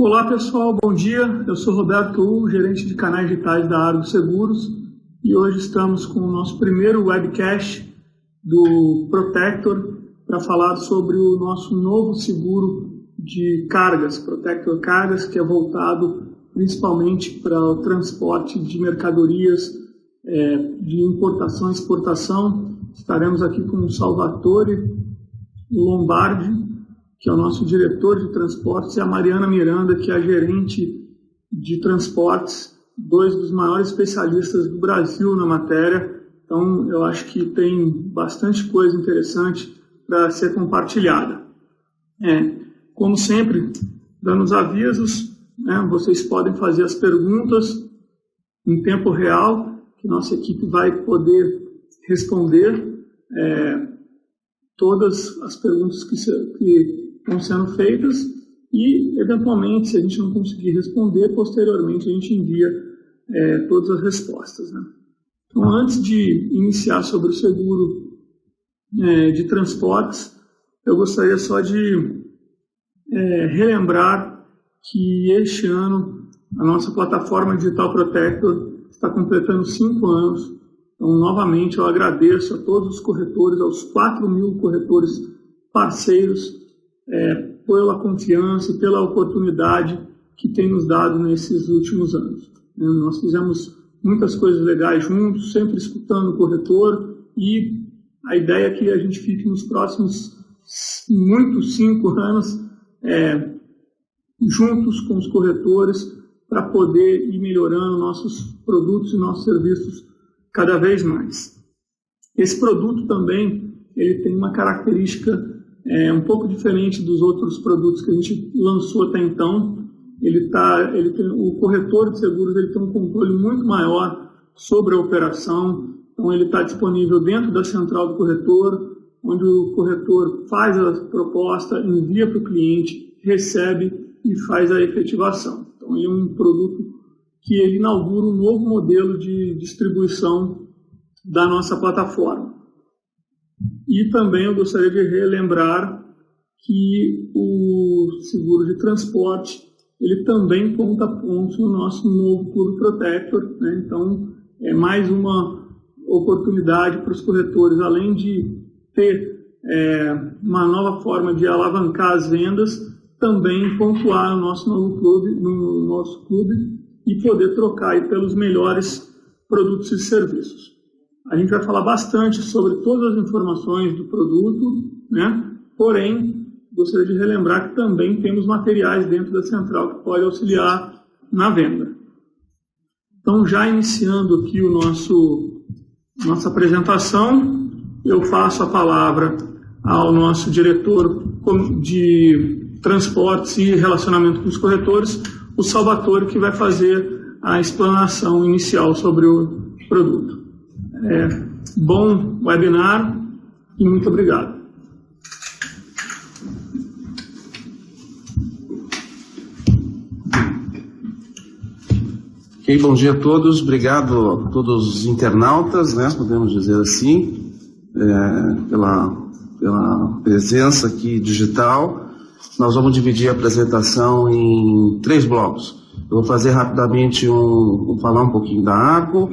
Olá pessoal, bom dia. Eu sou Roberto Hugo, gerente de canais digitais da Argo Seguros, e hoje estamos com o nosso primeiro webcast do Protector para falar sobre o nosso novo seguro de cargas, Protector Cargas, que é voltado principalmente para o transporte de mercadorias de importação e exportação. Estaremos aqui com o Salvatore Lombardi, que é o nosso diretor de transportes, e a Mariana Miranda, que é a gerente de transportes, dois dos maiores especialistas do Brasil na matéria. Então, eu acho que tem bastante coisa interessante para ser compartilhada. Como sempre, dando os avisos, vocês podem fazer as perguntas em tempo real, que nossa equipe vai poder responder todas as perguntas que estão sendo feitas e, eventualmente, se a gente não conseguir responder, posteriormente a gente envia todas as respostas. Então, antes de iniciar sobre o seguro de transportes, eu gostaria só de relembrar que este ano a nossa plataforma Digital Protector está completando 5 anos. Então, novamente, eu agradeço a todos os corretores, aos 4.000 corretores parceiros, pela confiança e pela oportunidade que tem nos dado nesses últimos anos. Nós fizemos muitas coisas legais juntos, sempre escutando o corretor, e a ideia é que a gente fique nos próximos 5 anos juntos com os corretores para poder ir melhorando nossos produtos e nossos serviços cada vez mais. Esse produto também ele tem uma característica um pouco diferente dos outros produtos que a gente lançou até então. O corretor de seguros ele tem um controle muito maior sobre a operação. Então, ele está disponível dentro da central do corretor, onde o corretor faz a proposta, envia para o cliente, recebe e faz a efetivação. Então, ele é um produto que ele inaugura um novo modelo de distribuição da nossa plataforma. E também eu gostaria de relembrar que o seguro de transporte ele também conta pontos no nosso novo Clube Protector. Então, é mais uma oportunidade para os corretores, além de ter uma nova forma de alavancar as vendas, também pontuar no nosso clube e poder trocar aí pelos melhores produtos e serviços. A gente vai falar bastante sobre todas as informações do produto, Porém, gostaria de relembrar que também temos materiais dentro da central que podem auxiliar na venda. Então, já iniciando aqui nossa apresentação, eu passo a palavra ao nosso diretor de transportes e relacionamento com os corretores, o Salvatore, que vai fazer a explanação inicial sobre o produto. Bom webinar e muito obrigado. Ok, bom dia a todos, obrigado a todos os internautas, podemos dizer assim, pela presença aqui digital. Nós vamos dividir a apresentação em 3 blocos. Eu vou fazer rapidamente vou falar um pouquinho da Argo,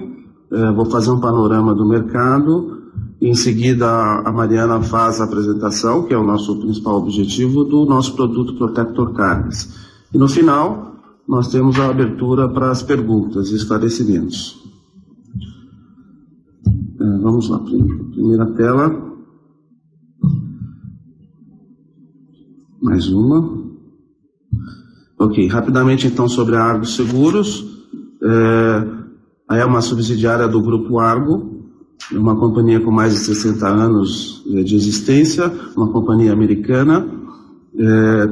vou fazer um panorama do mercado, e em seguida a Mariana faz a apresentação, que é o nosso principal objetivo, do nosso produto Protector Cargas. E no final, nós temos a abertura para as perguntas e esclarecimentos. Vamos lá, primeira tela. Mais uma. Ok, rapidamente então sobre a Argo Seguros. É uma subsidiária do Grupo Argo, uma companhia com mais de 60 anos de existência, uma companhia americana,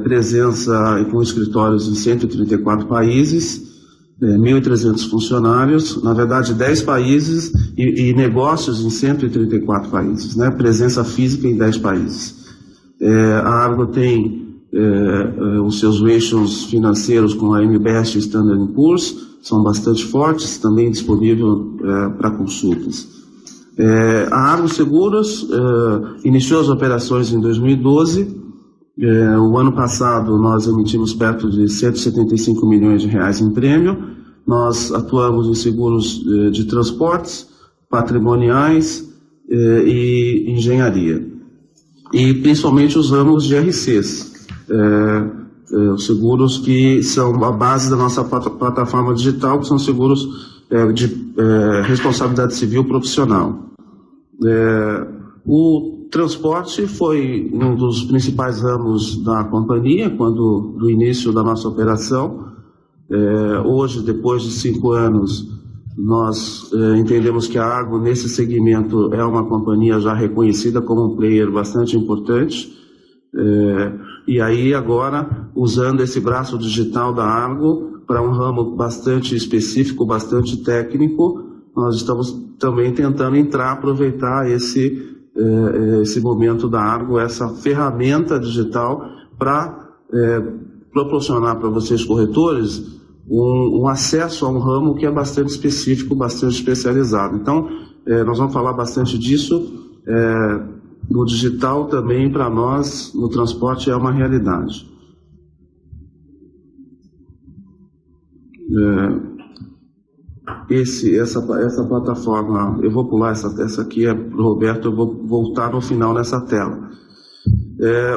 presença com escritórios em 134 países, 1.300 funcionários, na verdade 10 países e negócios em 134 países, presença física em 10 países. A Argo tem os seus ratios financeiros com a MBEST e Standard & Poor's, são bastante fortes, também disponível para consultas. A Argo Seguros iniciou as operações em 2012, O ano passado nós emitimos perto de 175 milhões de reais em prêmio. Nós atuamos em seguros de transportes, patrimoniais e engenharia. E principalmente os ramos de RCs, os seguros que são a base da nossa plataforma digital, que são seguros de responsabilidade civil profissional. O transporte foi um dos principais ramos da companhia do início da nossa operação. Hoje, depois de 5 anos, nós entendemos que a Argo, nesse segmento, é uma companhia já reconhecida como um player bastante importante. E aí, agora, usando esse braço digital da Argo para um ramo bastante específico, bastante técnico, nós estamos também tentando aproveitar esse momento da Argo, essa ferramenta digital, para proporcionar para vocês, corretores, um acesso a um ramo que é bastante específico, bastante especializado. Então, nós vamos falar bastante disso. No digital também, para nós, no transporte, é uma realidade. Essa plataforma, eu vou pular essa aqui, para o Roberto, eu vou voltar no final nessa tela.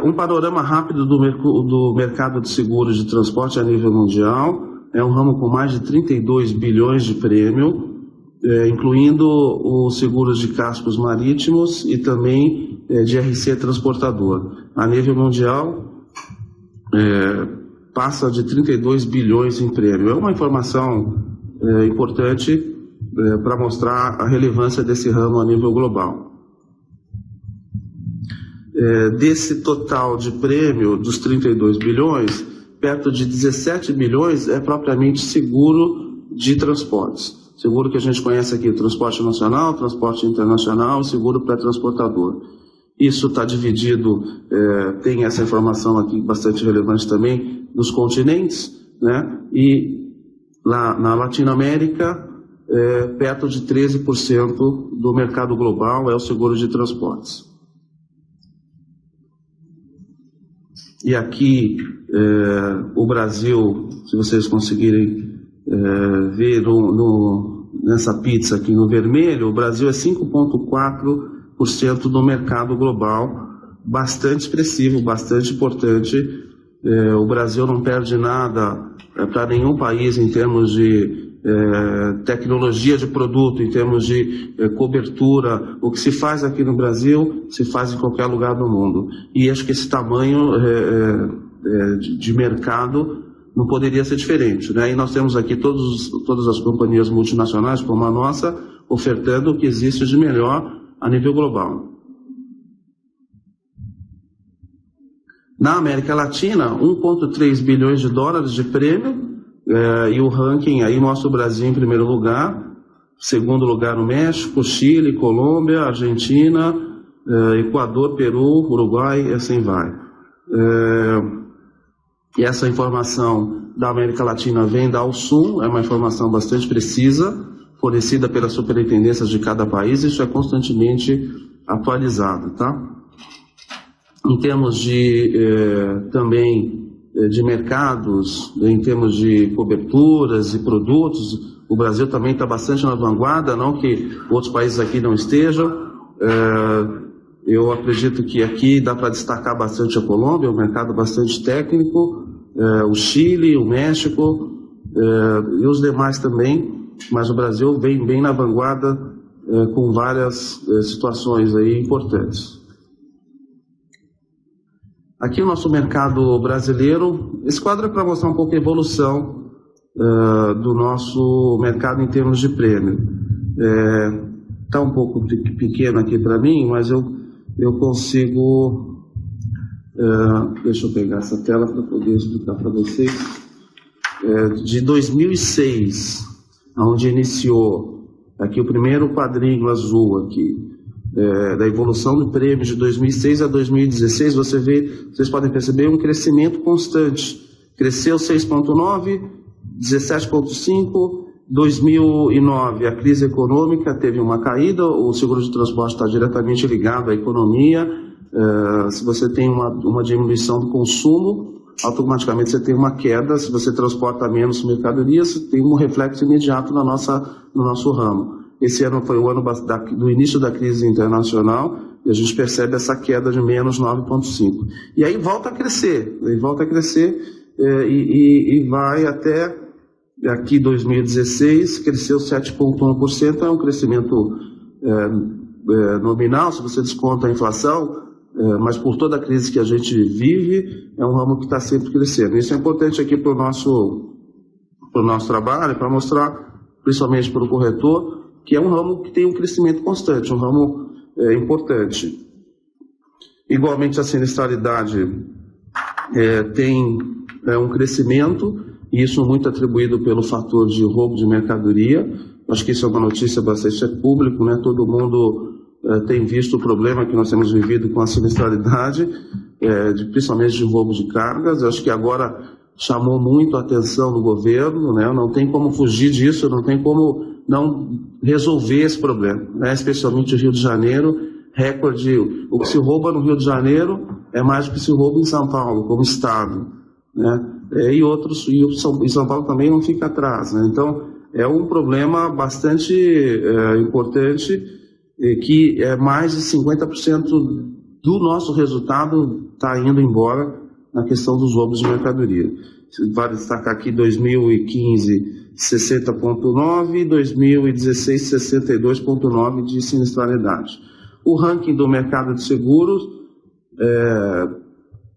Um panorama rápido do mercado de seguros de transporte a nível mundial. É um ramo com mais de 32 bilhões de prêmio, incluindo os seguros de cascos marítimos e também de RC transportador. A nível mundial, passa de 32 bilhões em prêmio. É uma informação importante para mostrar a relevância desse ramo a nível global. Desse total de prêmio, dos 32 bilhões, perto de 17 bilhões é propriamente seguro de transportes. Seguro que a gente conhece aqui, transporte nacional, transporte internacional, seguro pré-transportador. Isso está dividido, tem essa informação aqui bastante relevante também, nos continentes, né? E lá na Latinoamérica, perto de 13% do mercado global é o seguro de transportes. E aqui, o Brasil, se vocês conseguirem ver nessa pizza aqui no vermelho, o Brasil é 5,4% do mercado global, bastante expressivo, bastante importante. O Brasil não perde nada para nenhum país em termos de tecnologia de produto, em termos de cobertura. O que se faz aqui no Brasil se faz em qualquer lugar do mundo. E acho que esse tamanho de mercado não poderia ser diferente, né? E nós temos aqui todas as companhias multinacionais, como a nossa, ofertando o que existe de melhor a nível global. Na América Latina, 1,3 bilhões de dólares de prêmio, e o ranking aí mostra o Brasil em primeiro lugar, segundo lugar o México, Chile, Colômbia, Argentina, Equador, Peru, Uruguai, e assim vai. E essa informação da América Latina vem da Alsum, é uma informação bastante precisa, fornecida pelas superintendências de cada país, isso é constantemente atualizado, tá? Em termos também de mercados, em termos de coberturas e produtos, o Brasil também está bastante na vanguarda, não que outros países aqui não estejam. Eu acredito que aqui dá para destacar bastante a Colômbia, um mercado bastante técnico, o Chile, o México e os demais também, mas o Brasil vem bem na vanguarda com várias situações aí importantes. Aqui o nosso mercado brasileiro, esse quadro é para mostrar um pouco a evolução do nosso mercado em termos de prêmio. Está um pouco pequeno aqui para mim, mas eu consigo... deixa eu pegar essa tela para poder explicar para vocês. De 2006, onde iniciou, aqui o primeiro quadrinho azul aqui, da evolução do prêmio de 2006 a 2016, vocês podem perceber um crescimento constante. Cresceu 6,9%, 17,5%, 2009 a crise econômica teve uma caída, o seguro de transporte está diretamente ligado à economia, Se você tem uma diminuição do consumo, automaticamente você tem uma queda. Se você transporta menos mercadorias, você tem um reflexo imediato no nosso ramo. Esse ano foi o ano do início da crise internacional, e a gente percebe essa queda de menos 9,5%. E aí volta a crescer, e vai até aqui 2016, cresceu 7,1%, é um crescimento nominal, se você desconta a inflação, mas por toda a crise que a gente vive, é um ramo que está sempre crescendo. Isso é importante aqui para o nosso trabalho, para mostrar, principalmente para o corretor, que é um ramo que tem um crescimento constante, um ramo importante. Igualmente, a sinistralidade tem um crescimento, e isso muito atribuído pelo fator de roubo de mercadoria. Acho que isso é uma notícia bastante público, né? Todo mundo tem visto o problema que nós temos vivido com a sinistralidade, principalmente de roubo de cargas. Acho que agora chamou muito a atenção do governo, né? Não tem como fugir disso, não tem como não resolver esse problema, né? Especialmente no Rio de Janeiro, recorde. O que se rouba no Rio de Janeiro é mais do que se rouba em São Paulo, como estado, né? E São Paulo também não fica atrás, né? Então, é um problema bastante importante, que mais de 50% do nosso resultado está indo embora na questão dos roubos de mercadoria. Vale destacar aqui 2015, 60,9%, 2016, 62,9% de sinistralidade. O ranking do mercado de seguros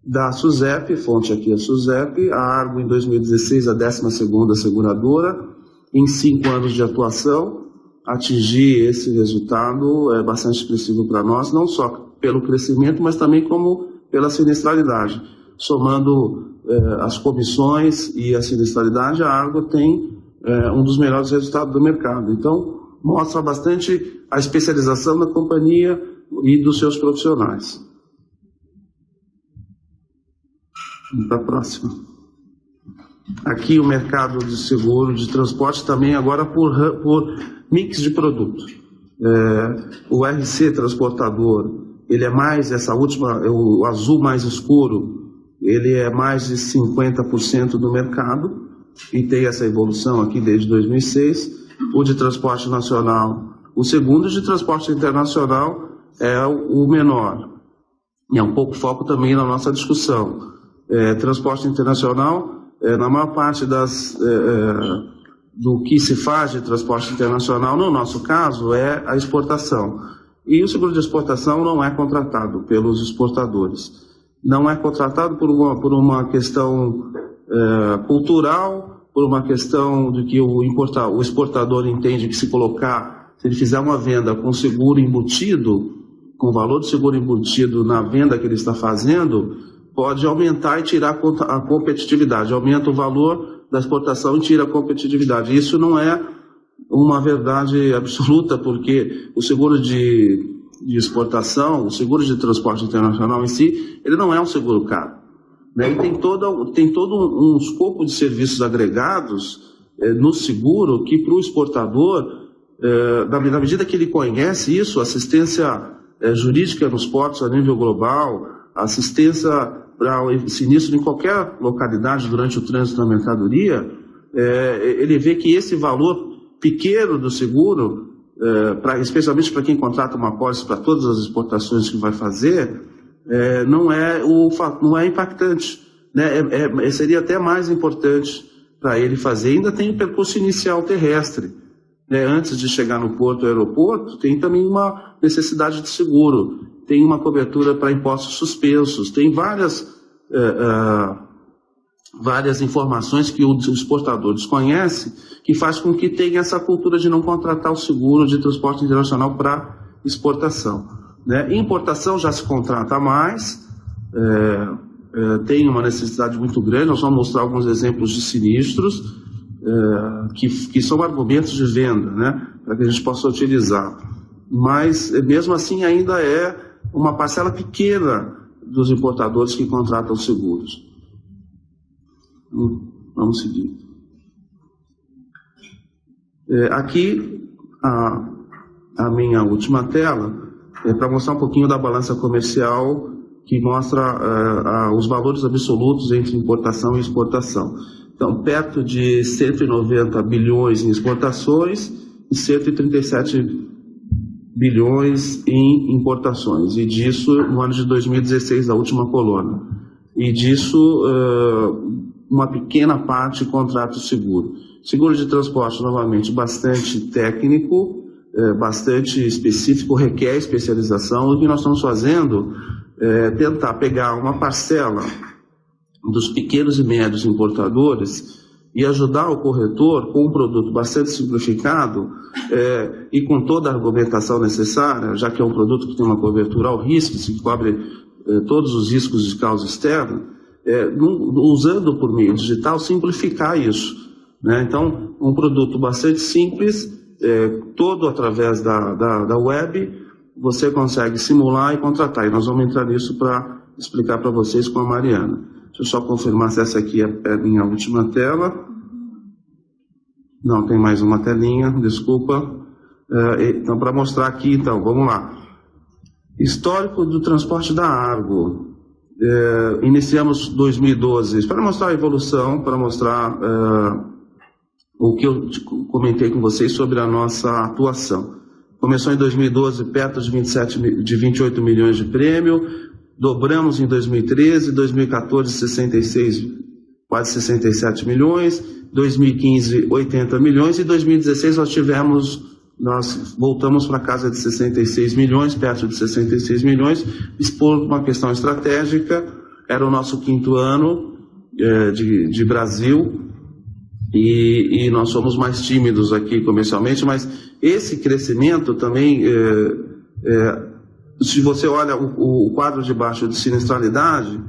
da SUSEP, fonte aqui é a SUSEP, a Argo em 2016 a 12ª seguradora, em 5 anos de atuação, atingir esse resultado é bastante expressivo para nós, não só pelo crescimento, mas também como pela sinistralidade. Somando as comissões e a sinistralidade, a Argo tem um dos melhores resultados do mercado. Então, mostra bastante a especialização da companhia e dos seus profissionais. Vamos para a próxima. Aqui o mercado de seguro de transporte também agora por mix de produto. O RC transportador, ele é mais, essa última, o azul mais escuro, ele é mais de 50% do mercado e tem essa evolução aqui desde 2006. O de transporte nacional, o segundo de transporte internacional é o menor. E é um pouco foco também na nossa discussão. Transporte internacional, na maior parte do que se faz de transporte internacional, no nosso caso, é a exportação. E o seguro de exportação não é contratado pelos exportadores. Não é contratado por uma questão cultural, por uma questão de que o exportador entende que se ele fizer uma venda com seguro embutido, com valor de seguro embutido na venda que ele está fazendo, pode aumentar e tirar a competitividade. Aumenta o valor da exportação e tira a competitividade. Isso não é uma verdade absoluta, porque o seguro de exportação, o seguro de transporte internacional em si, ele não é um seguro caro, né? E tem todo um escopo de serviços agregados no seguro que para o exportador, na medida que ele conhece isso, assistência jurídica nos portos a nível global, assistência para o sinistro em qualquer localidade durante o trânsito da mercadoria, ele vê que esse valor pequeno do seguro, especialmente para quem contrata uma pólice para todas as exportações que vai fazer, não é impactante, né? Seria até mais importante para ele fazer. Ainda tem o percurso inicial terrestre, né? Antes de chegar no porto ou aeroporto, tem também uma necessidade de seguro, tem uma cobertura para impostos suspensos, tem várias informações que o exportador desconhece, que faz com que tenha essa cultura de não contratar o seguro de transporte internacional para exportação, né? Importação já se contrata mais, tem uma necessidade muito grande. Nós vamos mostrar alguns exemplos de sinistros que são argumentos de venda, né, para que a gente possa utilizar. Mas, mesmo assim, ainda é uma parcela pequena dos importadores que contratam seguros. Vamos seguir. Aqui, a minha última tela, para mostrar um pouquinho da balança comercial, que mostra os valores absolutos entre importação e exportação. Então, perto de 190 bilhões em exportações e 137 bilhões em importações, e disso no ano de 2016, a última coluna, e disso uma pequena parte contrato seguro. Seguro de transporte, novamente, bastante técnico, bastante específico, requer especialização. O que nós estamos fazendo é tentar pegar uma parcela dos pequenos e médios importadores e ajudar o corretor com um produto bastante simplificado e com toda a argumentação necessária, já que é um produto que tem uma cobertura ao risco, que cobre todos os riscos de causa externa, usando por meio digital, simplificar isso, né? Então, um produto bastante simples, todo através da web, você consegue simular e contratar. E nós vamos entrar nisso para explicar para vocês com a Mariana. Deixa eu só confirmar se essa aqui é a minha última tela. Não, tem mais uma telinha, desculpa. Então, para mostrar aqui, então, vamos lá. Histórico do transporte da Argo. Iniciamos 2012, para mostrar a evolução, para mostrar o que eu comentei com vocês sobre a nossa atuação. Começou em 2012 perto de 28 milhões de prêmio, dobramos em 2013, 2014 66, quase 67 milhões, 2015 80 milhões e 2016 nós voltamos para casa de 66 milhões, perto de 66 milhões, por uma questão estratégica. Era o nosso 5º ano de Brasil e nós somos mais tímidos aqui comercialmente, mas esse crescimento também, se você olha o quadro de baixo de sinistralidade,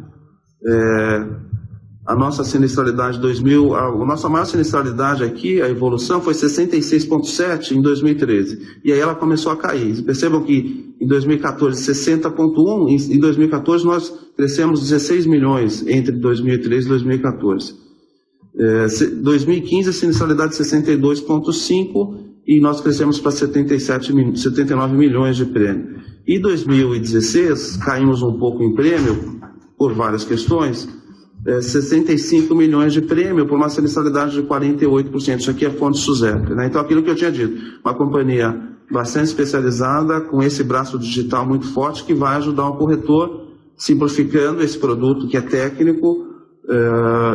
a nossa sinistralidade a nossa maior sinistralidade aqui, a evolução foi 66,7 em 2013, e aí ela começou a cair. Percebam que em 2014 60,1, em 2014 nós crescemos 16 milhões entre 2013 e 2014. 2015 a sinistralidade 62,5 e nós crescemos para 79 milhões de prêmio. E 2016 caímos um pouco em prêmio por várias questões. 65 milhões de prêmio por uma sinistralidade de 48%. Isso aqui é fonte SUSEP, né? Então, aquilo que eu tinha dito, uma companhia bastante especializada, com esse braço digital muito forte, que vai ajudar o corretor, simplificando esse produto que é técnico,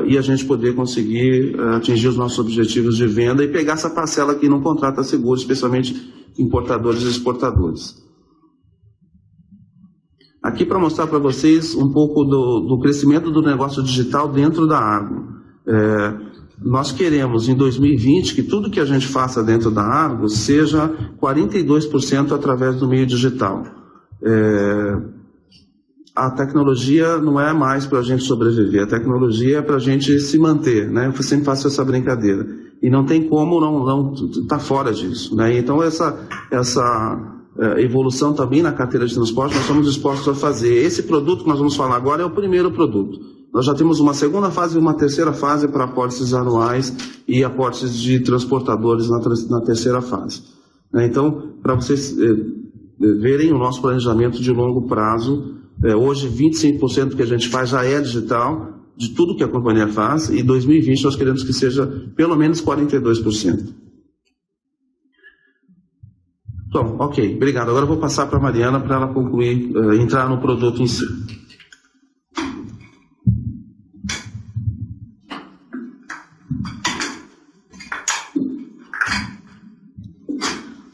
e a gente poder conseguir atingir os nossos objetivos de venda e pegar essa parcela que não contrata seguro, especialmente importadores e exportadores. Aqui para mostrar para vocês um pouco do crescimento do negócio digital dentro da Argo. Nós queremos, em 2020, que tudo que a gente faça dentro da Argo seja 42% através do meio digital. A tecnologia não é mais para a gente sobreviver, a tecnologia é para a gente se manter, né? Eu sempre faço essa brincadeira. E não tem como não estar fora disso, né? Então, essa evolução também na carteira de transporte, nós estamos dispostos a fazer. Esse produto que nós vamos falar agora é o primeiro produto. Nós já temos uma segunda fase e uma terceira fase para apólices anuais e apólices de transportadores na terceira fase. Então, para vocês verem o nosso planejamento de longo prazo, hoje 25% que a gente faz já é digital, de tudo que a companhia faz, e em 2020 nós queremos que seja pelo menos 42%. Bom, ok, obrigado. Agora eu vou passar para a Mariana para ela concluir, entrar no produto em si.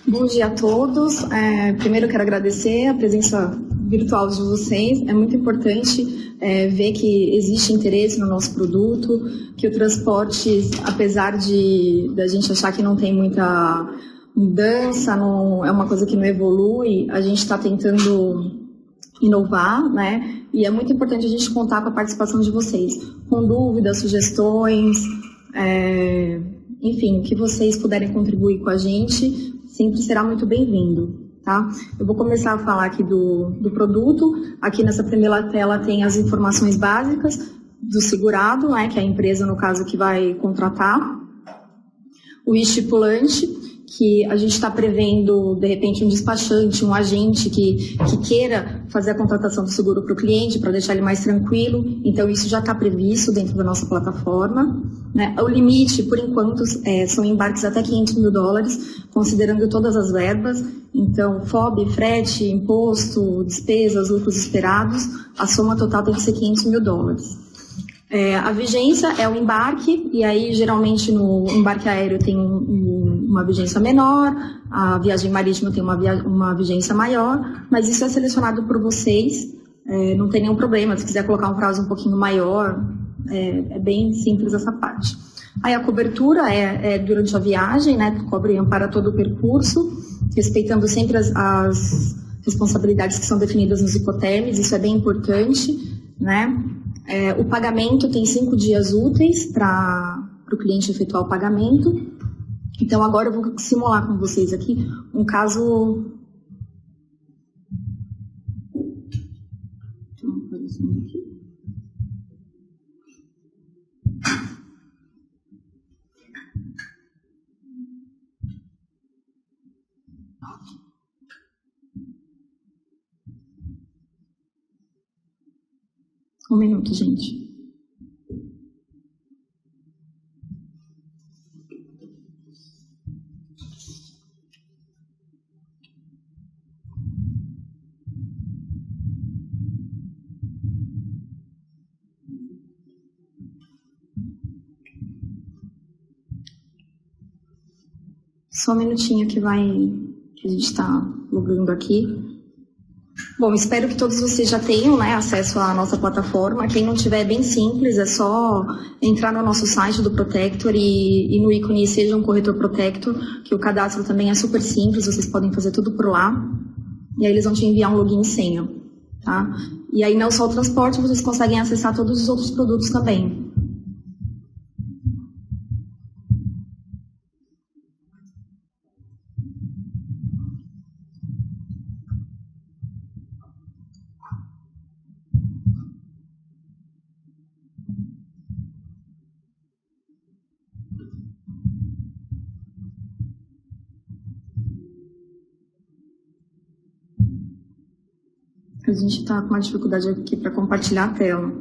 Bom dia a todos. Primeiro eu quero agradecer a presença virtual de vocês. É muito importante ver que existe interesse no nosso produto, que o transporte, apesar da gente achar que não tem muita mudança, não, é uma coisa que não evolui, a gente está tentando inovar, né? E é muito importante a gente contar com a participação de vocês, com dúvidas, sugestões, enfim, o que vocês puderem contribuir com a gente, sempre será muito bem-vindo, tá? Eu vou começar a falar aqui do produto. Aqui nessa primeira tela tem as informações básicas do segurado, né, que é a empresa, no caso, que vai contratar, o estipulante que a gente está prevendo, de repente, um despachante, um agente que queira fazer a contratação do seguro para o cliente, para deixar ele mais tranquilo. Então, isso já está previsto dentro da nossa plataforma, né? O limite, por enquanto, são embarques até $500 mil, considerando todas as verbas. Então, FOB, frete, imposto, despesas, lucros esperados, a soma total tem que ser $500 mil. A vigência é o embarque, e aí geralmente no embarque aéreo tem uma vigência menor, a viagem marítima tem uma vigência maior, mas isso é selecionado por vocês, não tem nenhum problema. Se quiser colocar um prazo um pouquinho maior, é bem simples essa parte. Aí a cobertura é durante a viagem, né, cobre para todo o percurso, respeitando sempre as responsabilidades que são definidas nos Incoterms, isso é bem importante, né? O pagamento tem 5 dias úteis para o cliente efetuar o pagamento. Então, agora eu vou simular com vocês aqui um caso... Um minuto, gente. Só um minutinho que a gente está logando aqui. Bom, espero que todos vocês já tenham, né, acesso à nossa plataforma. Quem não tiver, é bem simples, é só entrar no nosso site do Protector e no ícone Seja um Corretor Protector, que o cadastro também é super simples, vocês podem fazer tudo por lá. E aí eles vão te enviar um login e senha, tá? E aí não só o transporte, vocês conseguem acessar todos os outros produtos também. A gente está com uma dificuldade aqui para compartilhar a tela.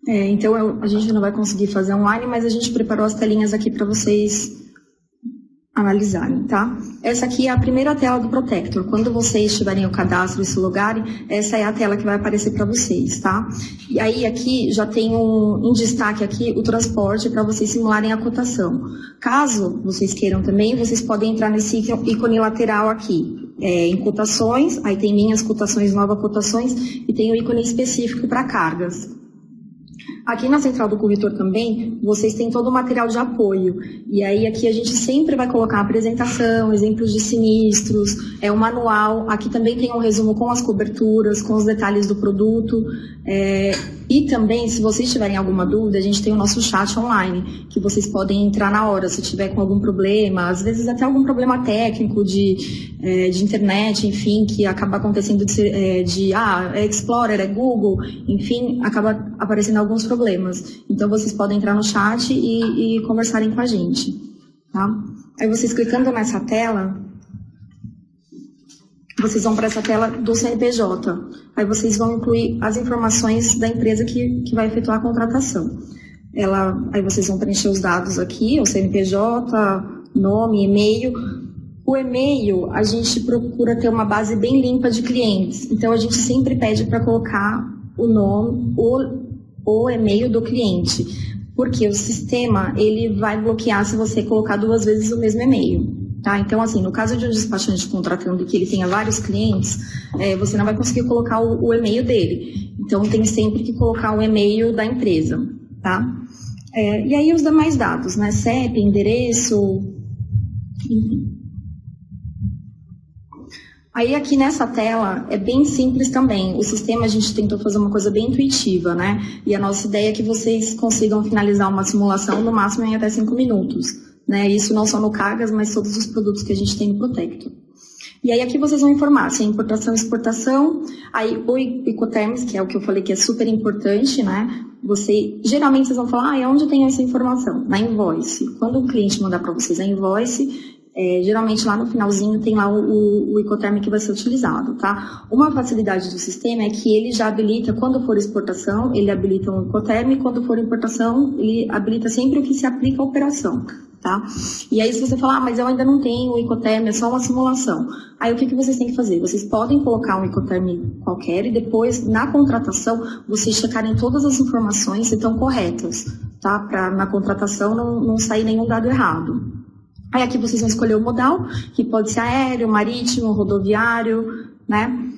Então, a gente não vai conseguir fazer online, mas a gente preparou as telinhas aqui para vocês analisarem, tá? Essa aqui é a primeira tela do Protector. Quando vocês tiverem o cadastro e se logarem, essa é a tela que vai aparecer para vocês, tá? E aí aqui já tem em destaque aqui o transporte para vocês simularem a cotação. Caso vocês queiram também, vocês podem entrar nesse ícone lateral aqui. Em cotações, aí tem minhas cotações, nova cotações, e tem o ícone específico para cargas. Aqui na central do corretor também, vocês têm todo o material de apoio. E aí aqui a gente sempre vai colocar apresentação, exemplos de sinistros, um manual. Aqui também tem um resumo com as coberturas, com os detalhes do produto. E também, se vocês tiverem alguma dúvida, a gente tem o nosso chat online, que vocês podem entrar na hora, se tiver com algum problema, às vezes até algum problema técnico de internet, enfim, que acaba acontecendo é Explorer, é Google, enfim, acaba aparecendo alguns problemas. Então, vocês podem entrar no chat e conversarem com a gente, tá? Aí, vocês clicando nessa tela, vocês vão para essa tela do CNPJ. Aí vocês vão incluir as informações da empresa que vai efetuar a contratação. Aí vocês vão preencher os dados aqui, o CNPJ, nome, e-mail. O e-mail, a gente procura ter uma base bem limpa de clientes. Então, a gente sempre pede para colocar o nome, o e-mail do cliente. Porque o sistema, ele vai bloquear se você colocar 2 vezes o mesmo e-mail. Tá? Então, assim, no caso de um despachante contratando que ele tenha vários clientes, você não vai conseguir colocar o e-mail dele. Então, tem sempre que colocar o e-mail da empresa, tá? E aí, os demais dados, né? CEP, endereço, enfim. Aí, aqui nessa tela, é bem simples também. O sistema, a gente tentou fazer uma coisa bem intuitiva, né? E a nossa ideia é que vocês consigam finalizar uma simulação no máximo em até 5 minutos. Né? Isso não só no Cargas, mas todos os produtos que a gente tem no Protector. E aí aqui vocês vão informar se é importação e exportação, aí o Incoterms, que é o que eu falei que é super importante, né? Geralmente vocês vão falar, onde tem essa informação? Na invoice. Quando o cliente mandar para vocês a invoice, geralmente lá no finalzinho tem lá o Incoterm que vai ser utilizado, tá? Uma facilidade do sistema é que ele já habilita, quando for exportação, ele habilita um Incoterm, e quando for importação, ele habilita sempre o que se aplica à operação, tá? E aí se você falar, mas eu ainda não tenho o Incoterm, é só uma simulação. Aí o que vocês têm que fazer? Vocês podem colocar um Incoterm qualquer e depois, na contratação, vocês checarem todas as informações se estão corretas, tá? Para na contratação não sair nenhum dado errado. Aí aqui vocês vão escolher o modal, que pode ser aéreo, marítimo, rodoviário, né?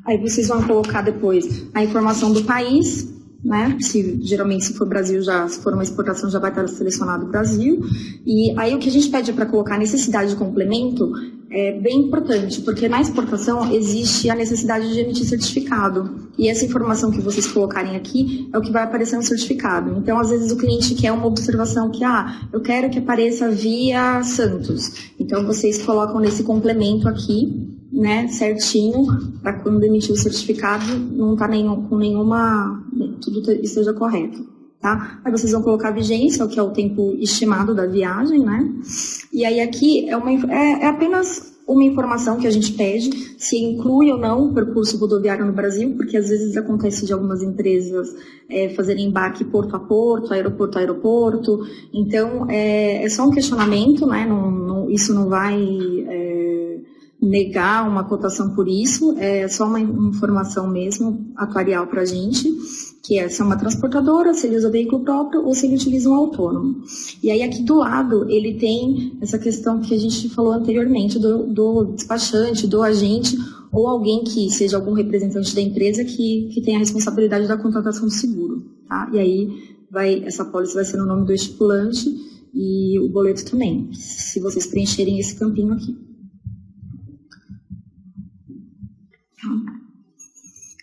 Aí vocês vão colocar depois a informação do país, né? Geralmente, se for Brasil, se for uma exportação, já vai estar selecionado o Brasil. E aí o que a gente pede para colocar a necessidade de complemento é bem importante, porque na exportação existe a necessidade de emitir certificado. E essa informação que vocês colocarem aqui é o que vai aparecer no certificado. Então, às vezes, o cliente quer uma observação que, eu quero que apareça via Santos. Então, vocês colocam nesse complemento aqui, né, certinho, para quando emitir o certificado, não tá com nenhuma, tudo esteja correto, tá? Aí vocês vão colocar a vigência, que é o tempo estimado da viagem, né? E aí aqui é apenas uma informação que a gente pede, se inclui ou não o percurso rodoviário no Brasil, porque às vezes acontece de algumas empresas fazerem embarque porto a porto, aeroporto a aeroporto. Então, é só um questionamento, né? Isso não vai negar uma cotação por isso, é só uma informação mesmo atuarial para a gente, que é se é uma transportadora, se ele usa veículo próprio ou se ele utiliza um autônomo. E aí aqui do lado ele tem essa questão que a gente falou anteriormente do despachante, do agente ou alguém que seja algum representante da empresa que tenha a responsabilidade da contratação do seguro, tá? E aí essa apólice vai ser no nome do estipulante e o boleto também, se vocês preencherem esse campinho aqui.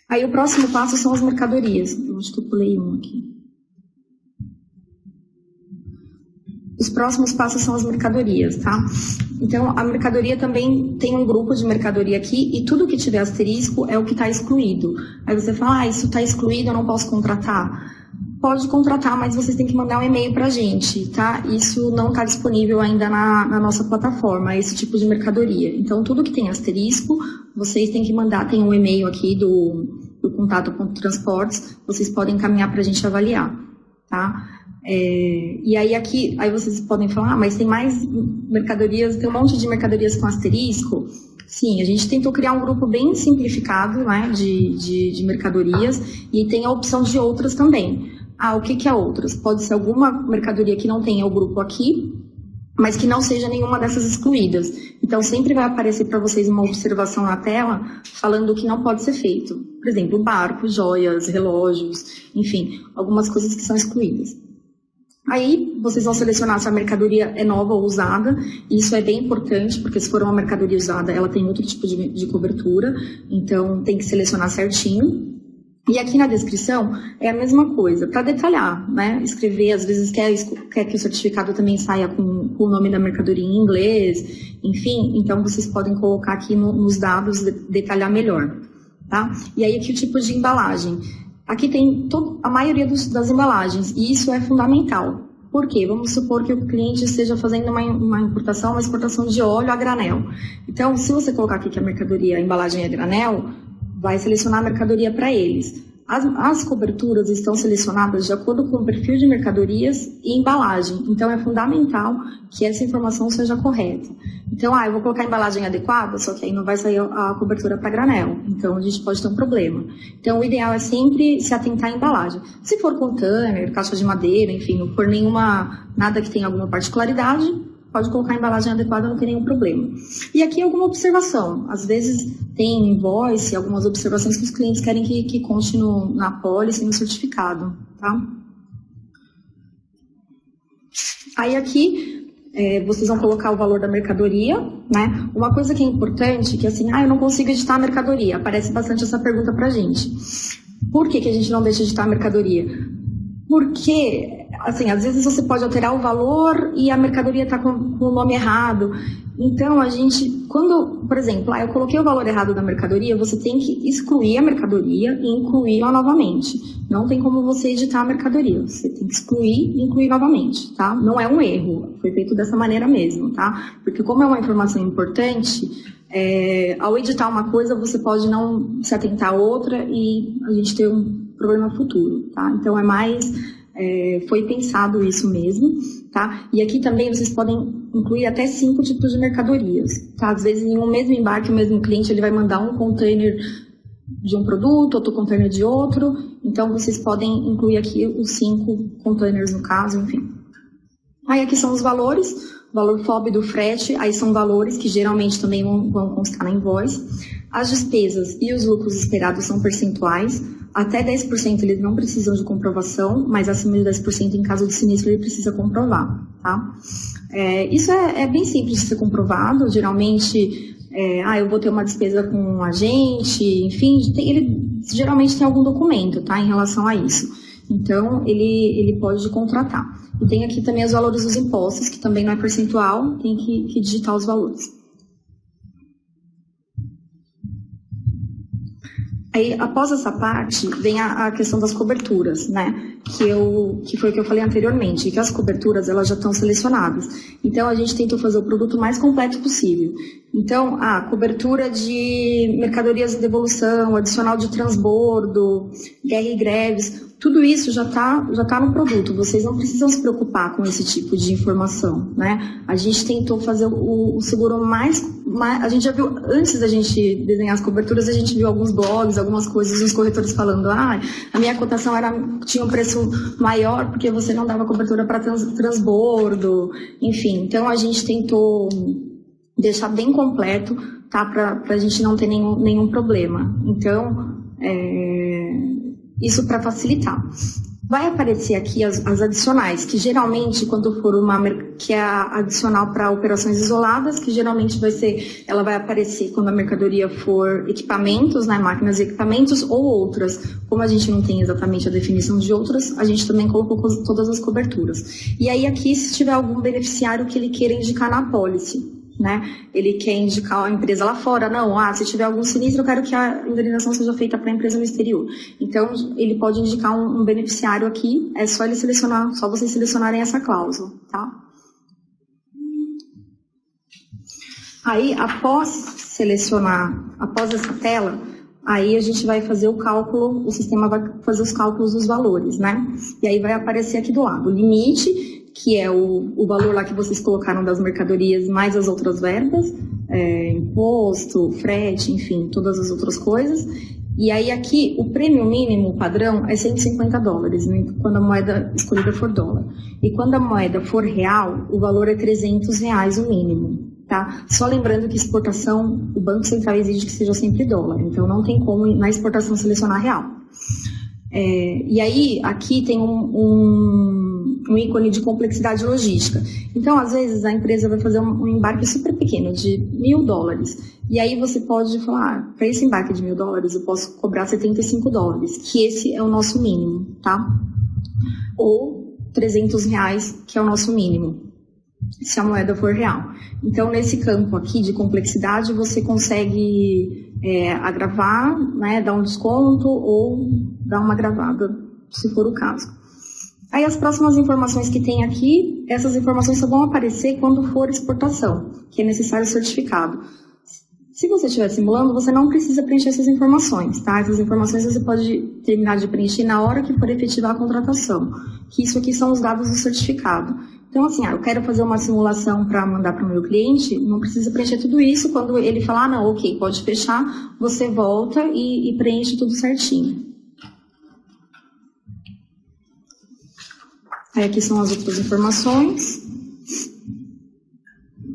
Aí o próximo passo são as mercadorias. Eu acho que eu pulei um aqui. Os próximos passos são as mercadorias, tá? Então, a mercadoria também tem um grupo de mercadoria aqui e tudo que tiver asterisco é o que está excluído. Aí você fala, isso está excluído, eu não posso contratar. Pode contratar, mas vocês têm que mandar um e-mail para a gente, tá? Isso não está disponível ainda na nossa plataforma, esse tipo de mercadoria. Então, tudo que tem asterisco, vocês têm que mandar, tem um e-mail aqui do contato.transportes, vocês podem encaminhar para a gente avaliar, tá? E aí vocês podem falar, mas tem mais mercadorias, tem um monte de mercadorias com asterisco. Sim, a gente tentou criar um grupo bem simplificado, né, de mercadorias e tem a opção de outras também. O que é outras? Pode ser alguma mercadoria que não tenha o grupo aqui, mas que não seja nenhuma dessas excluídas. Então, sempre vai aparecer para vocês uma observação na tela falando o que não pode ser feito. Por exemplo, barcos, joias, relógios, enfim, algumas coisas que são excluídas. Aí, vocês vão selecionar se a mercadoria é nova ou usada. Isso é bem importante, porque se for uma mercadoria usada, ela tem outro tipo de cobertura. Então, tem que selecionar certinho. E aqui na descrição é a mesma coisa, para detalhar, né? Escrever, às vezes quer que o certificado também saia com o nome da mercadoria em inglês, enfim, então vocês podem colocar aqui nos dados, detalhar melhor, tá? E aí aqui o tipo de embalagem. Aqui tem a maioria das embalagens, e isso é fundamental. Por quê? Vamos supor que o cliente esteja fazendo uma importação, uma exportação de óleo a granel. Então, se você colocar aqui que a embalagem é granel, vai selecionar a mercadoria para eles. As coberturas estão selecionadas de acordo com o perfil de mercadorias e embalagem. Então, é fundamental que essa informação seja correta. Então, eu vou colocar a embalagem adequada, só que aí não vai sair a cobertura para granel. Então, a gente pode ter um problema. Então, o ideal é sempre se atentar à embalagem. Se for container, caixa de madeira, enfim, não for nada que tenha alguma particularidade, pode colocar a embalagem adequada, não tem nenhum problema. E aqui alguma observação. Às vezes tem invoice, algumas observações que os clientes querem que conste na apólice e no certificado, tá? Aí aqui vocês vão colocar o valor da mercadoria, né? Uma coisa que é importante, que assim, eu não consigo editar a mercadoria. Aparece bastante essa pergunta pra gente. Por que a gente não deixa editar a mercadoria? Porque, assim, às vezes você pode alterar o valor e a mercadoria está com o nome errado. Então, a gente, quando, por exemplo, eu coloquei o valor errado da mercadoria, você tem que excluir a mercadoria e incluí-la novamente. Não tem como você editar a mercadoria, você tem que excluir e incluir novamente, tá? Não é um erro, foi feito dessa maneira mesmo, tá? Porque como é uma informação importante, ao editar uma coisa, você pode não se atentar a outra e a gente ter um problema futuro, tá? Então, foi pensado isso mesmo, tá? E aqui também vocês podem incluir até 5 tipos de mercadorias, tá? Às vezes em um mesmo embarque, o mesmo cliente ele vai mandar um container de um produto, outro container de outro, então vocês podem incluir aqui os 5 containers no caso, enfim. Aí aqui são os valores, o valor FOB do frete, aí são valores que geralmente também vão constar na invoice. As despesas e os lucros esperados são percentuais, até 10% eles não precisam de comprovação, mas acima de 10% em caso de sinistro ele precisa comprovar, tá? Isso é bem simples de ser comprovado, geralmente, eu vou ter uma despesa com um agente, enfim, ele geralmente tem algum documento, tá, em relação a isso. Então, ele pode contratar. E tem aqui também os valores dos impostos, que também não é percentual, tem que digitar os valores. Aí, após essa parte, vem a questão das coberturas, né? Que foi o que eu falei anteriormente, que as coberturas, elas já estão selecionadas. Então, a gente tentou fazer o produto mais completo possível. Então, cobertura de mercadorias em devolução, adicional de transbordo, guerra e greves, tudo isso já tá no produto. Vocês não precisam se preocupar com esse tipo de informação, né? A gente tentou fazer o seguro mais... A gente já viu, antes da gente desenhar as coberturas, a gente viu alguns blogs, algumas coisas, os corretores falando, a minha cotação tinha um preço maior porque você não dava cobertura para transbordo, enfim. Então, a gente tentou deixar bem completo, tá? Para a gente não ter nenhum problema. Então, isso para facilitar. Vai aparecer aqui as adicionais, que geralmente, quando for que é a adicional para operações isoladas, que geralmente ela vai aparecer quando a mercadoria for equipamentos, né, máquinas e equipamentos, ou outras. Como a gente não tem exatamente a definição de outras, a gente também colocou todas as coberturas. E aí aqui, se tiver algum beneficiário que ele queira indicar na apólice, né? Ele quer indicar a empresa lá fora, se tiver algum sinistro, eu quero que a indenização seja feita para a empresa no exterior. Então, ele pode indicar um beneficiário aqui, é só vocês selecionarem essa cláusula, tá? Aí, após essa tela, aí a gente vai fazer o cálculo, o sistema vai fazer os cálculos dos valores, né? E aí vai aparecer aqui do lado o limite, que é o valor lá que vocês colocaram das mercadorias, mais as outras verbas, imposto, frete, enfim, todas as outras coisas. E aí aqui, o prêmio mínimo padrão é $150, quando a moeda escolhida for dólar. E quando a moeda for real, o valor é R$300 o mínimo, tá? Só lembrando que exportação, o Banco Central exige que seja sempre dólar, então não tem como na exportação selecionar real. E aí, aqui tem um ícone de complexidade logística. Então, às vezes, a empresa vai fazer um embarque super pequeno, de $1.000. E aí você pode falar, para esse embarque de $1.000, eu posso cobrar $75, que esse é o nosso mínimo, tá? Ou R$300, que é o nosso mínimo, se a moeda for real. Então, nesse campo aqui de complexidade, você consegue agravar, né, dar um desconto ou dar uma agravada, se for o caso. Aí as próximas informações que tem aqui, essas informações só vão aparecer quando for exportação, que é necessário certificado. Se você estiver simulando, você não precisa preencher essas informações, tá? Essas informações você pode terminar de preencher na hora que for efetivar a contratação, que isso aqui são os dados do certificado. Então, assim, eu quero fazer uma simulação para mandar para o meu cliente, não precisa preencher tudo isso. Quando ele falar, não, ok, pode fechar, você volta e preenche tudo certinho. Aí aqui são as outras informações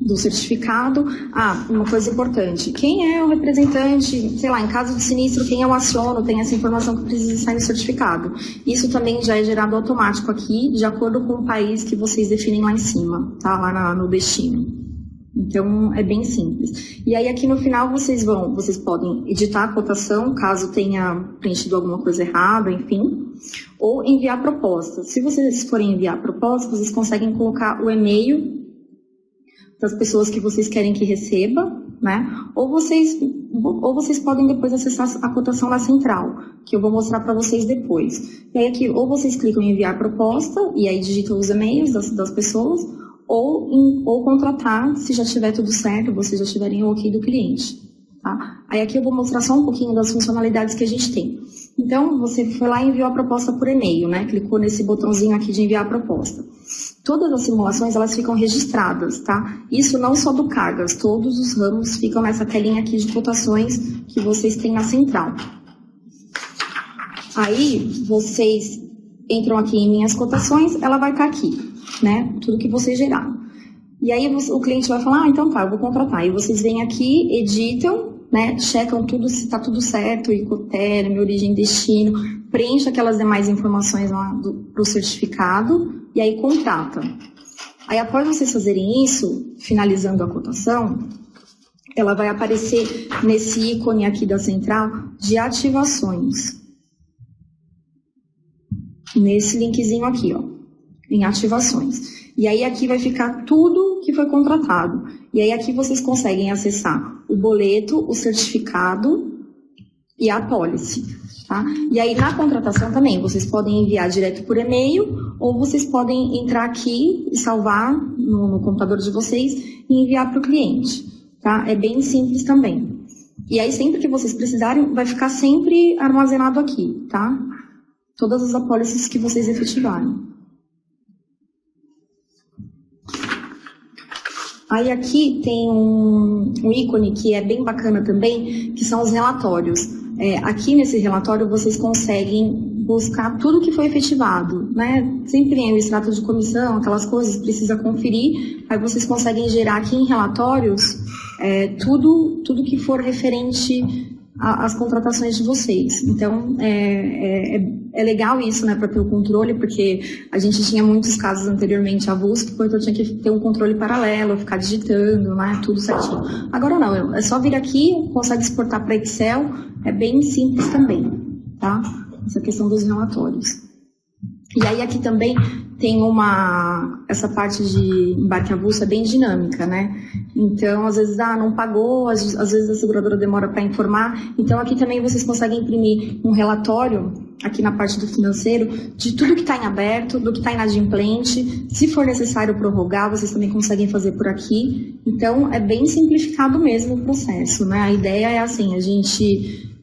do certificado. Uma coisa importante, quem é o representante, sei lá, em caso de sinistro, quem eu aciono, tem essa informação que precisa estar no certificado. Isso também já é gerado automático aqui, de acordo com o país que vocês definem lá em cima, tá? Lá no destino. Então, é bem simples. E aí, aqui no final, vocês podem editar a cotação, caso tenha preenchido alguma coisa errada, enfim, ou enviar proposta. Se vocês forem enviar proposta, vocês conseguem colocar o e-mail das pessoas que vocês querem que receba, né? Ou vocês podem depois acessar a cotação na central, que eu vou mostrar para vocês depois. E aí aqui, ou vocês clicam em enviar proposta, e aí digitam os e-mails das pessoas, ou contratar, se já tiver tudo certo, vocês já tiverem o ok do cliente. Tá? Aí aqui eu vou mostrar só um pouquinho das funcionalidades que a gente tem. Então, você foi lá e enviou a proposta por e-mail, né? Clicou nesse botãozinho aqui de enviar a proposta. Todas as simulações, elas ficam registradas, tá? Isso não só do Cargas, todos os ramos ficam nessa telinha aqui de cotações que vocês têm na central. Aí, vocês entram aqui em minhas cotações, ela vai estar aqui, né? Tudo que vocês geraram. E aí o cliente vai falar, então tá, eu vou contratar. E vocês vêm aqui, editam, né, checam tudo, se está tudo certo, Incoterm, origem, destino, preenche aquelas demais informações lá para o certificado e aí contrata. Aí após vocês fazerem isso, finalizando a cotação, ela vai aparecer nesse ícone aqui da central de ativações. Nesse linkzinho aqui, ó, em ativações. E aí aqui vai ficar tudo que foi contratado. E aí aqui vocês conseguem acessar o boleto, o certificado e a apólice, tá? E aí na contratação também, vocês podem enviar direto por e-mail ou vocês podem entrar aqui e salvar no computador de vocês e enviar para o cliente, tá? É bem simples também. E aí sempre que vocês precisarem, vai ficar sempre armazenado aqui, tá? Todas as apólices que vocês efetivarem. Aí aqui tem um ícone que é bem bacana também, que são os relatórios. Aqui nesse relatório vocês conseguem buscar tudo que foi efetivado, né? Sempre tem o extrato de comissão, aquelas coisas, precisa conferir. Aí vocês conseguem gerar aqui em relatórios tudo que for referente às contratações de vocês. Então, é legal isso, né, para ter o controle, porque a gente tinha muitos casos anteriormente avulsos, que eu tinha que ter um controle paralelo, ficar digitando, né, tudo certinho. Agora não, é só vir aqui, consegue exportar para Excel, é bem simples também, tá? Essa questão dos relatórios. E aí aqui também tem essa parte de embarque avulso é bem dinâmica, né? Então, às vezes, não pagou, às vezes a seguradora demora para informar. Então, aqui também vocês conseguem imprimir um relatório, aqui na parte do financeiro, de tudo que está em aberto, do que está inadimplente. Se for necessário prorrogar, vocês também conseguem fazer por aqui. Então, é bem simplificado mesmo o processo, né? A ideia é assim,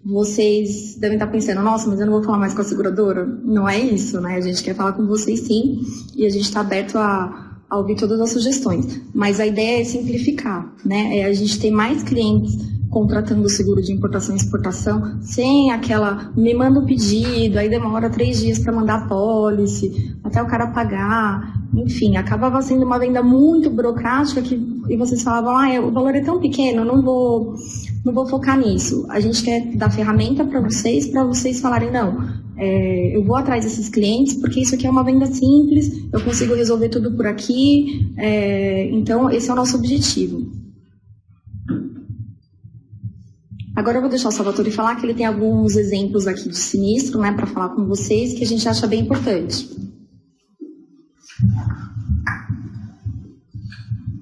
vocês devem estar pensando, nossa, mas eu não vou falar mais com a seguradora? Não é isso, né? A gente quer falar com vocês sim, e a gente está aberto a ouvir todas as sugestões. Mas a ideia é simplificar, né? É a gente ter mais clientes contratando o seguro de importação e exportação, sem aquela, me manda o pedido, aí demora 3 dias para mandar a pólice, até o cara pagar, enfim, acabava sendo uma venda muito burocrática e vocês falavam, o valor é tão pequeno, não vou focar nisso. A gente quer dar ferramenta para vocês falarem, não, eu vou atrás desses clientes, porque isso aqui é uma venda simples, eu consigo resolver tudo por aqui, então esse é o nosso objetivo. Agora eu vou deixar o Salvatore falar, que ele tem alguns exemplos aqui de sinistro, né, para falar com vocês, que a gente acha bem importante.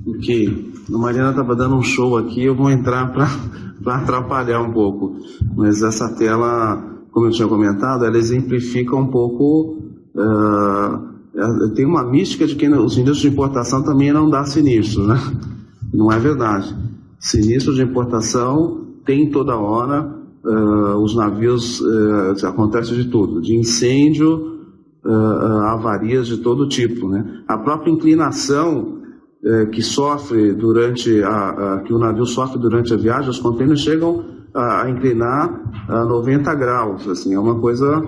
Ok. A Mariana estava dando um show aqui, eu vou entrar para atrapalhar um pouco. Mas essa tela, como eu tinha comentado, ela exemplifica um pouco... tem uma mística de que os sinistros de importação também não dá sinistro, né? Não é verdade. Sinistro de importação... tem toda hora, os navios, acontece de tudo, de incêndio, avarias de todo tipo, né? A própria inclinação que sofre que o navio sofre durante a viagem, os contêineres chegam a inclinar a 90 graus, assim, é uma coisa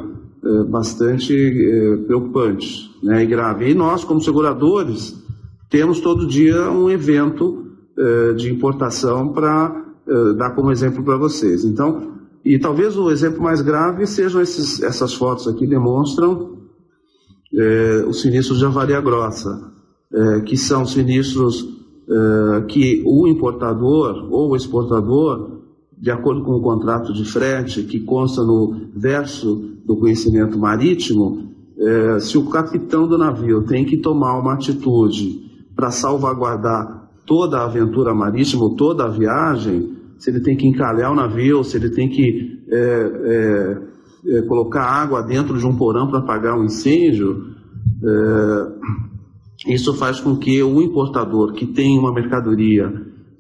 bastante preocupante, né? E grave. E nós, como seguradores, temos todo dia um evento de importação para dar como exemplo para vocês. Então, e talvez o exemplo mais grave sejam essas fotos aqui, demonstram os sinistros de avaria grossa, que são sinistros que o importador ou o exportador, de acordo com o contrato de frete, que consta no verso do conhecimento marítimo, se o capitão do navio tem que tomar uma atitude para salvaguardar toda a aventura marítima, ou toda a viagem, se ele tem que encalhar o navio, se ele tem que colocar água dentro de um porão para apagar um incêndio, isso faz com que o importador que tem uma mercadoria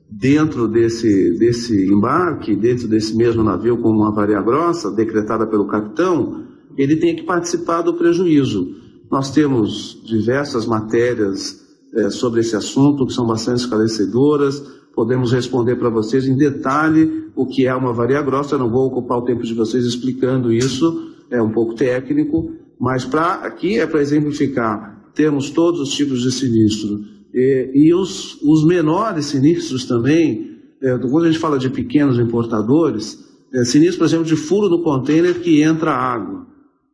dentro desse embarque, dentro desse mesmo navio com uma avaria grossa decretada pelo capitão, ele tenha que participar do prejuízo. Nós temos diversas matérias sobre esse assunto que são bastante esclarecedoras, podemos responder para vocês em detalhe o que é uma avaria grossa. Eu não vou ocupar o tempo de vocês explicando isso, é um pouco técnico, mas aqui é para exemplificar. Temos todos os tipos de sinistro e os menores sinistros também. Quando a gente fala de pequenos importadores, sinistro, por exemplo, de furo do container que entra água,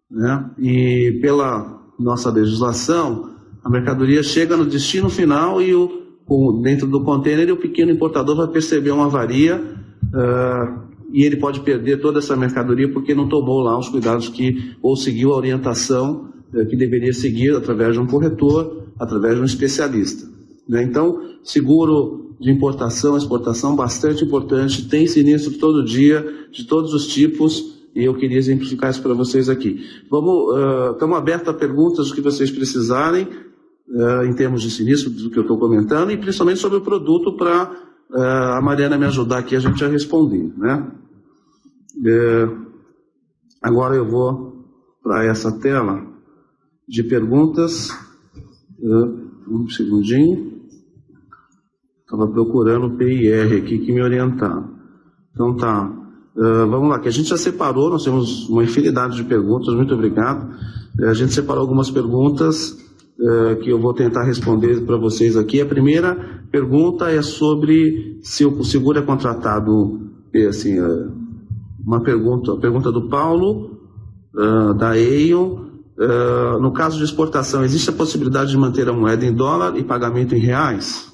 né? E pela nossa legislação, a mercadoria chega no destino final e dentro do container o pequeno importador vai perceber uma avaria e ele pode perder toda essa mercadoria porque não tomou lá os cuidados ou seguiu a orientação que deveria seguir através de um corretor, através de um especialista, né? Então, seguro de importação, exportação, bastante importante, tem sinistro todo dia, de todos os tipos, e eu queria exemplificar isso para vocês aqui. Estamos abertos a perguntas, o que vocês precisarem, em termos de sinistro, do que eu estou comentando, e principalmente sobre o produto, para a Mariana me ajudar aqui, a gente a responder, né? Agora eu vou para essa tela de perguntas. Um segundinho. Estava procurando o PIR aqui que me orientar. Então tá. Vamos lá, que a gente já separou, nós temos uma infinidade de perguntas, muito obrigado. A gente separou algumas perguntas que eu vou tentar responder para vocês aqui. A primeira pergunta é sobre se o seguro é contratado, assim, a pergunta do Paulo, da Eion. No caso de exportação, existe a possibilidade de manter a moeda em dólar e pagamento em reais?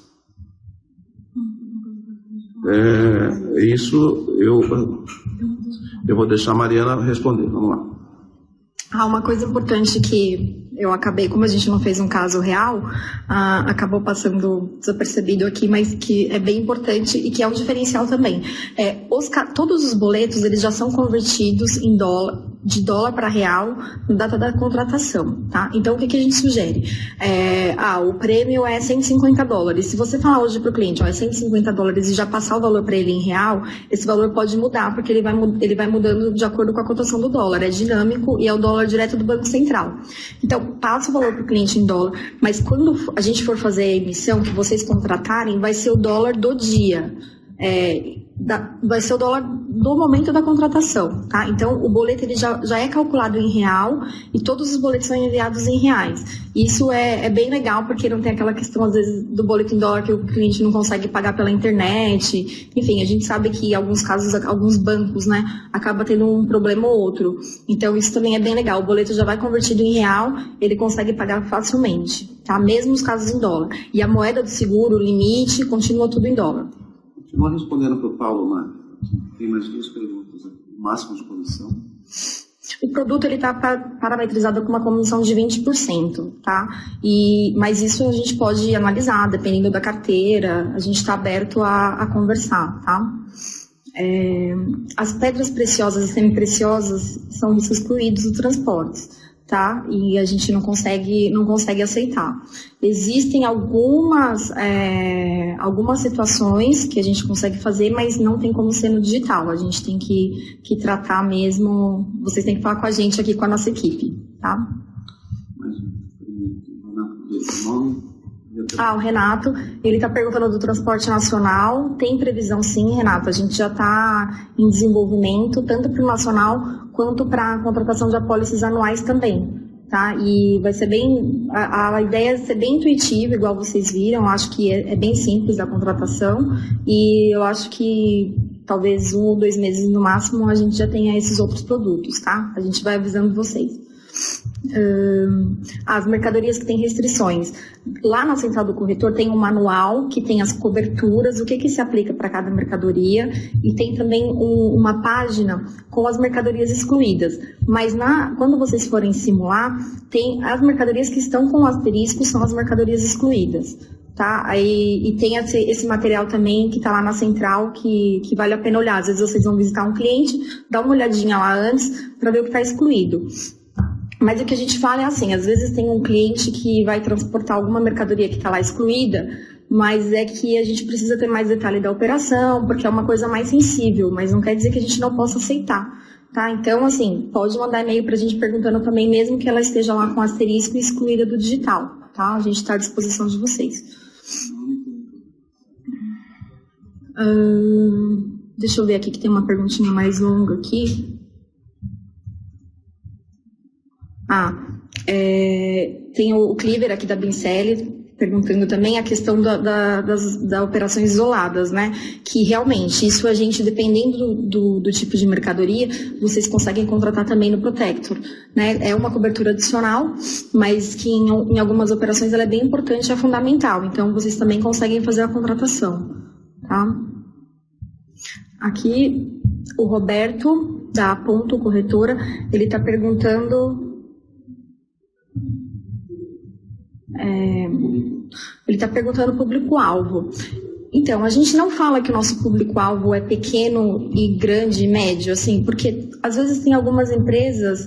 Isso eu vou deixar a Mariana responder. Vamos lá. Uma coisa importante que eu acabei, como a gente não fez um caso real, acabou passando desapercebido aqui, mas que é bem importante e que é um diferencial também. Todos os boletos, eles já são convertidos em dólar, de dólar para real, na data da contratação, tá? Então, o que a gente sugere? O prêmio é $150. Se você falar hoje para o cliente, é $150 e já passar o valor para ele em real, esse valor pode mudar, porque ele vai mudando de acordo com a cotação do dólar. É dinâmico e é o dólar direto do Banco Central. Então, passa o valor para o cliente em dólar, mas quando a gente for fazer a emissão, que vocês contratarem, vai ser o dólar do dia. Vai ser o dólar do momento da contratação, tá? Então, o boleto ele já é calculado em real e todos os boletos são enviados em reais. Isso é bem legal, porque não tem aquela questão, às vezes, do boleto em dólar que o cliente não consegue pagar pela internet. Enfim, a gente sabe que em alguns casos, alguns bancos, né, acaba tendo um problema ou outro. Então, isso também é bem legal. O boleto já vai convertido em real, ele consegue pagar facilmente, tá? Mesmo os casos em dólar. E a moeda do seguro, o limite, continua tudo em dólar. Continua respondendo para o Paulo, Mário. Tem mais 2 perguntas aqui. Máximo de comissão. O produto está parametrizado com uma comissão de 20%, tá? Mas isso a gente pode analisar, dependendo da carteira, a gente está aberto a conversar, tá? As pedras preciosas e semi-preciosas são riscos excluídos do transporte, tá? E a gente não consegue aceitar. Existem algumas situações que a gente consegue fazer, mas não tem como ser no digital. A gente tem que tratar mesmo. Vocês têm que falar com a gente aqui, com a nossa equipe, tá? O Renato, ele está perguntando do transporte nacional. Tem previsão sim, Renato. A gente já está em desenvolvimento, tanto para o nacional quanto para a contratação de apólices anuais também, tá? E vai ser a ideia é ser bem intuitiva, igual vocês viram. Eu acho que é bem simples a contratação e eu acho que talvez 1 ou 2 meses no máximo a gente já tenha esses outros produtos, tá? A gente vai avisando vocês. As mercadorias que têm restrições. Lá na central do corretor tem um manual que tem as coberturas, o que se aplica para cada mercadoria, e tem também uma página com as mercadorias excluídas. Mas quando vocês forem simular, tem as mercadorias que estão com asterisco, são as mercadorias excluídas, tá? E tem esse material também que está lá na central que vale a pena olhar. Às vezes vocês vão visitar um cliente, dá uma olhadinha lá antes para ver o que está excluído. Mas o que a gente fala é assim, às vezes tem um cliente que vai transportar alguma mercadoria que está lá excluída, mas é que a gente precisa ter mais detalhe da operação, porque é uma coisa mais sensível, mas não quer dizer que a gente não possa aceitar, tá? Então, assim, pode mandar e-mail para a gente perguntando também, mesmo que ela esteja lá com asterisco e excluída do digital, tá? A gente está à disposição de vocês. Deixa eu ver aqui que tem uma perguntinha mais longa aqui. Tem o Cliver aqui da Bincelli perguntando também a questão das operações isoladas, né? Que realmente, isso a gente, dependendo do tipo de mercadoria, vocês conseguem contratar também no Protector, né? É uma cobertura adicional, mas que em algumas operações ela é bem importante, é fundamental. Então, vocês também conseguem fazer a contratação, tá? Aqui, o Roberto, da Ponto Corretora, ele está perguntando... Ele está perguntando o público-alvo. Então, a gente não fala que o nosso público-alvo é pequeno e grande e médio, assim, porque às vezes tem algumas empresas,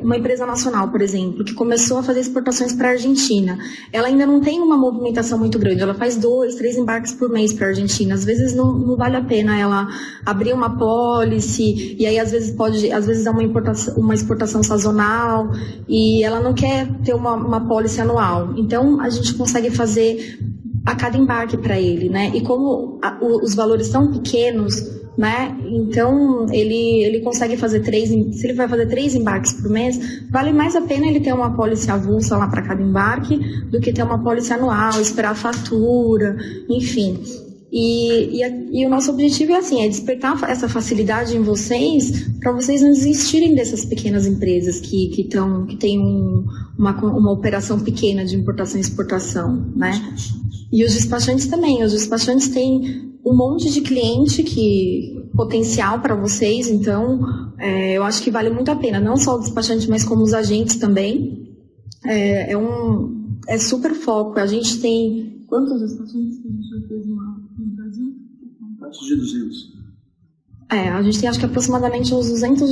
uma empresa nacional, por exemplo, que começou a fazer exportações para a Argentina. Ela ainda não tem uma movimentação muito grande, ela faz 2, 3 embarques por mês para a Argentina. Às vezes não vale a pena ela abrir uma apólice, e aí às vezes é uma exportação sazonal, e ela não quer ter uma apólice anual. Então, a gente consegue fazer a cada embarque para ele, né? E como os valores são pequenos, né? Então ele consegue fazer se ele vai fazer 3 embarques por mês, vale mais a pena ele ter uma apólice avulsa lá para cada embarque do que ter uma apólice anual, esperar a fatura, enfim. E o nosso objetivo é assim, é despertar essa facilidade em vocês, para vocês não desistirem dessas pequenas empresas que têm uma operação pequena de importação e exportação, né? E os despachantes também. Os despachantes têm um monte de cliente potencial para vocês, então eu acho que vale muito a pena, não só o despachante, mas como os agentes também. É super foco. A gente tem... Quantos despachantes que a gente já fez no Brasil? Antes de 200. A gente tem acho que aproximadamente uns 200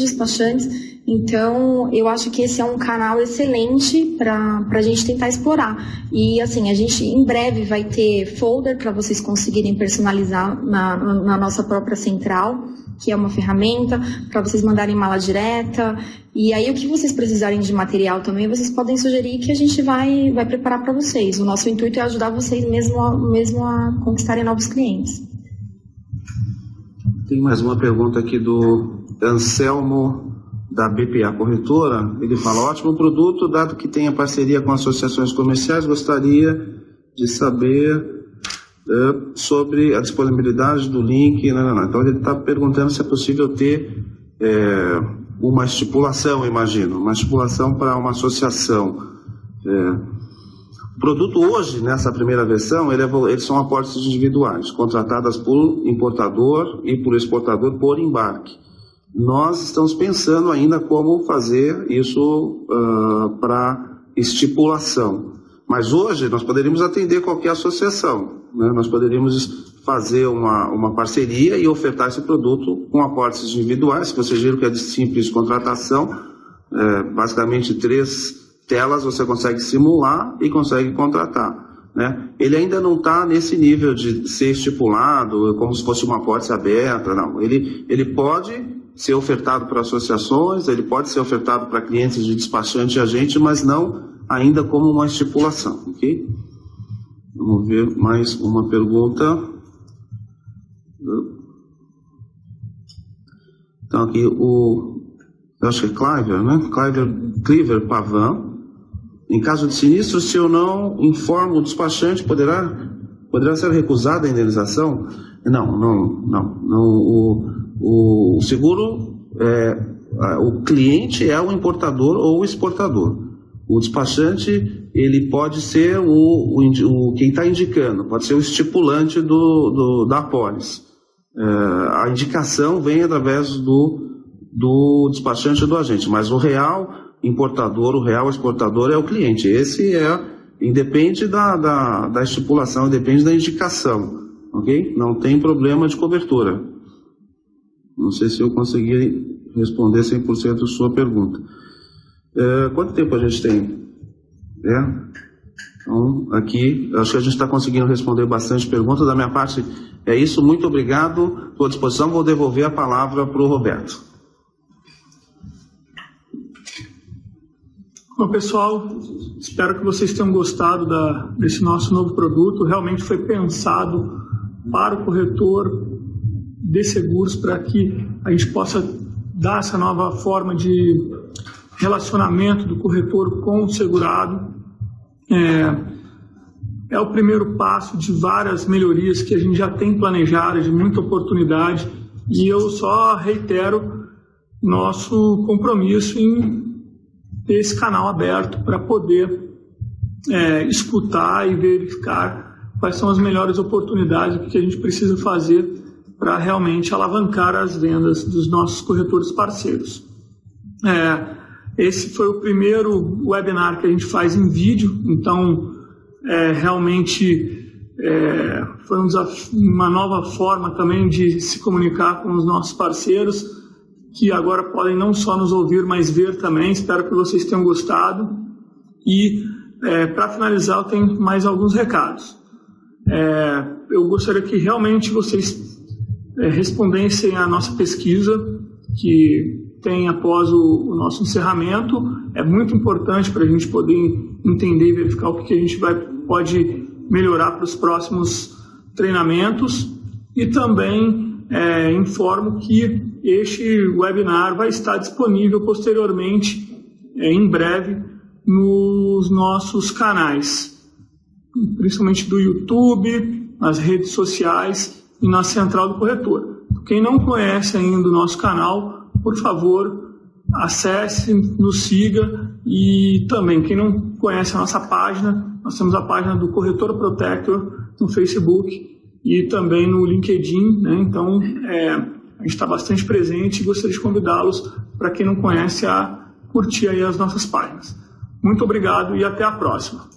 despachantes. Então, eu acho que esse é um canal excelente para a gente tentar explorar. E, assim, a gente em breve vai ter folder para vocês conseguirem personalizar na nossa própria central, que é uma ferramenta para vocês mandarem mala direta. E aí, o que vocês precisarem de material também, vocês podem sugerir que a gente vai preparar para vocês. O nosso intuito é ajudar vocês mesmo a conquistarem novos clientes. Tem mais uma pergunta aqui do Anselmo, da BPA Corretora. Ele fala: ótimo produto, dado que tem a parceria com associações comerciais, gostaria de saber sobre a disponibilidade do link. Então ele está perguntando se é possível ter uma estipulação, imagino, uma estipulação para uma associação. O produto hoje, nessa primeira versão, eles são apólices individuais, contratadas por importador e por exportador por embarque. Nós estamos pensando ainda como fazer isso para estipulação. Mas hoje nós poderíamos atender qualquer associação, né? Nós poderíamos fazer uma parceria e ofertar esse produto com apólices individuais, que vocês viram que é de simples contratação, basicamente 3 telas você consegue simular e consegue contratar, né? Ele ainda não está nesse nível de ser estipulado como se fosse uma apólice aberta, não. Ele pode ser ofertado para associações, ele pode ser ofertado para clientes de despachante e agente, mas não ainda como uma estipulação, ok? Vamos ver mais uma pergunta. Então aqui eu acho que é Cliver, né? Cliver Pavan. Em caso de sinistro, se eu não informo o despachante, poderá ser recusada a indenização? Não. O seguro, o cliente é o importador ou o exportador. O despachante, ele pode ser quem está indicando, pode ser o estipulante da apólice. A indicação vem através do despachante e do agente, mas o real importador, o real exportador é o cliente. Esse independe da estipulação, depende da indicação, ok? Não tem problema de cobertura. Não sei se eu consegui responder 100% a sua pergunta. Quanto tempo a gente tem? Então, aqui, acho que a gente está conseguindo responder bastante perguntas. Da minha parte, é isso. Muito obrigado. Estou à disposição. Vou devolver a palavra para o Roberto. Bom, pessoal, espero que vocês tenham gostado desse nosso novo produto. Realmente foi pensado para o corretor de seguros, para que a gente possa dar essa nova forma de relacionamento do corretor com o segurado. É o primeiro passo de várias melhorias que a gente já tem planejado, de muita oportunidade, e eu só reitero nosso compromisso em ter esse canal aberto para poder escutar e verificar quais são as melhores oportunidades, o que a gente precisa fazer para realmente alavancar as vendas dos nossos corretores parceiros. Esse foi o primeiro webinar que a gente faz em vídeo, então realmente foi uma nova forma também de se comunicar com os nossos parceiros, que agora podem não só nos ouvir, mas ver também. Espero que vocês tenham gostado. E para finalizar, eu tenho mais alguns recados. Eu gostaria que realmente vocês respondessem à nossa pesquisa, que tem após o nosso encerramento. É muito importante para a gente poder entender e verificar o que a gente pode melhorar para os próximos treinamentos. E também informo que este webinar vai estar disponível posteriormente, em breve, nos nossos canais, principalmente do YouTube, nas redes sociais e na Central do Corretor. Quem não conhece ainda o nosso canal, por favor, acesse, nos siga. E também, quem não conhece a nossa página, nós temos a página do Corretor Protector no Facebook e também no LinkedIn, né? Então, a gente está bastante presente e gostaria de convidá-los, para quem não conhece, a curtir aí as nossas páginas. Muito obrigado e até a próxima.